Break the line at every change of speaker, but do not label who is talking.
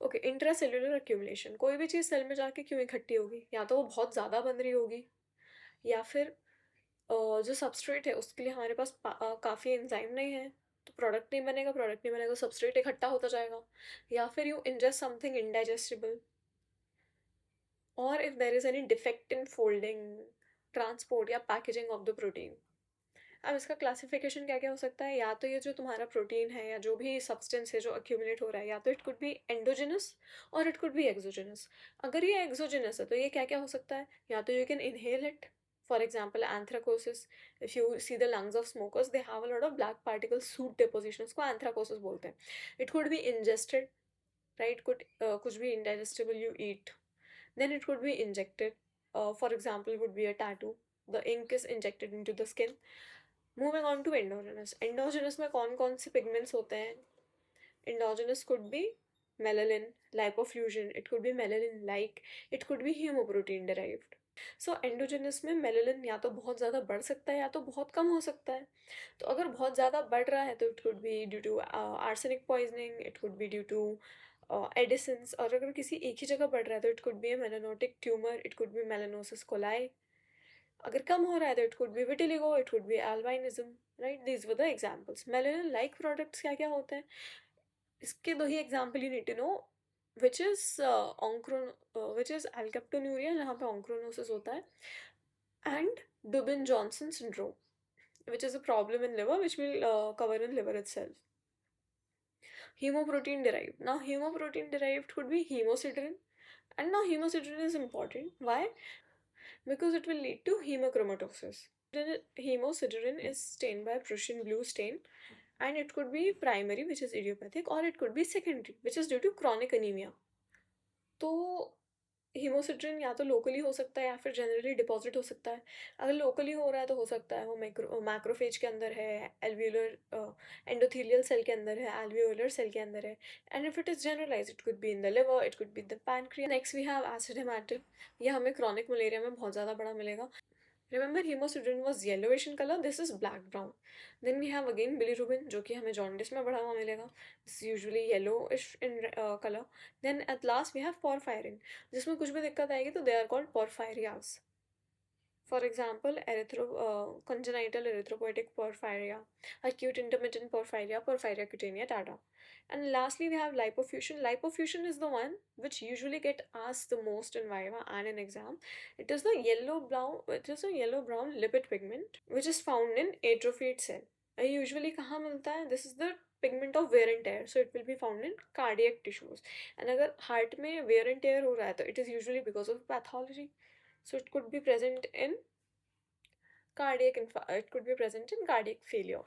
Okay, intracellular accumulation, कोई भी चीज़ cell में जाके क्यों इकट्ठी होगी? या तो वो बहुत ज़्यादा बन रही होगी, या फिर जो सबस्ट्रेट है उसके लिए हमारे पास काफ़ी एंजाइम नहीं है, तो प्रोडक्ट नहीं बनेगा, सबस्ट्रेट इकट्ठा होता जाएगा। या फिर यू इंजेस्ट समथिंग इनडाइजेस्टिबल, और if there is any defect in folding, transport या पैकेजिंग ऑफ द प्रोटीन। अब इसका क्लासिफिकेशन क्या क्या हो सकता है? या तो ये जो तुम्हारा प्रोटीन है या जो भी सब्सटेंस है जो अक्यूमुलेट हो रहा है, या तो इट कुड बी एंडोजिनस और इट कुड बी एक्सोजिनस। अगर ये एक्सोजिनस है तो ये क्या क्या हो सकता है? या तो you can inhale it, for example anthracosis. If you see the lungs of smokers, they have a lot of black particle soot deposition, उसको एंथ्राकोसिस बोलते हैं। It could be ingested, right, कुछ भी indigestible you eat. Then it could be injected. For example, would be a tattoo. The ink is injected into the skin. Moving on to endogenous. Endogenous में कौन कौन से pigments होते हैं? Endogenous could be melanin, lipofuscin. It could be melanin-like. It could be hemoprotein derived. So endogenous में मेलेलिन या तो बहुत ज़्यादा बढ़ सकता है या तो बहुत कम हो सकता है। तो अगर बहुत ज़्यादा बढ़ रहा है तो it could be due to arsenic poisoning, it could be due to Addison's. और अगर किसी एक ही जगह बढ़ रहा है तो it could be a melanotic tumour, it could be melanosis coli. अगर कम हो रहा है तो it could be vitiligo, it could be albinism, right. These were the examples. Melanin like products क्या क्या होते हैं? इसके दो ही example you need to know, which is ऑन्क्रोन विच इज एल्केप्टोन्यूरिया जहाँ पे ऑन्क्रोनोसिस होता है, and Dubin-Johnson syndrome, which is a problem in liver, which we'll cover in liver itself. Hemoprotein derived. Now, hemoprotein derived could be hemosiderin, and now hemosiderin is important. Why? Because it will lead to hemochromatosis. Hemosiderin is stained by Prussian blue stain, and it could be primary, which is idiopathic, or it could be secondary, which is due to chronic anemia. तो हीमोसिट्रिन या तो locally हो सकता है या फिर generally deposit हो सकता है। अगर लोकली हो रहा है तो हो सकता है वो मैक्रोफेज के अंदर है, एल्वियोलर एंडोथेलियल सेल के अंदर है, एल्वियोलर सेल के अंदर है। And if it is generalise it could be in the liver, it could be the pancreas. Next we have acid haematin. ये हमें क्रॉनिक मलेरिया में बहुत ज़्यादा बड़ा मिलेगा। Remember, hemosiderin was yellowish in color. This is black brown. Then we have again bilirubin, जो कि हमें jaundice में बढ़ा हुआ मिलेगा. This is usually yellowish in color. Then at last we have porphyrin, जिसमें कुछ भी दिक्कत आएगी तो they are called porphyrias. For example, congenital erythropoietic porphyria, acute intermittent porphyria, porphyria cutanea tara. And lastly, we have lipofuscin. Lipofuscin is the one which usually get asked the most in Viva and in exam. It is a yellow-brown lipid pigment which is found in atrophied cell. Usually कहाँ मिलता है? This is the pigment of wear and tear, so it will be found in cardiac tissues. And अगर heart में wear and tear हो रहा है तो it is usually because of pathology. So it could be present in it could be present in cardiac failure.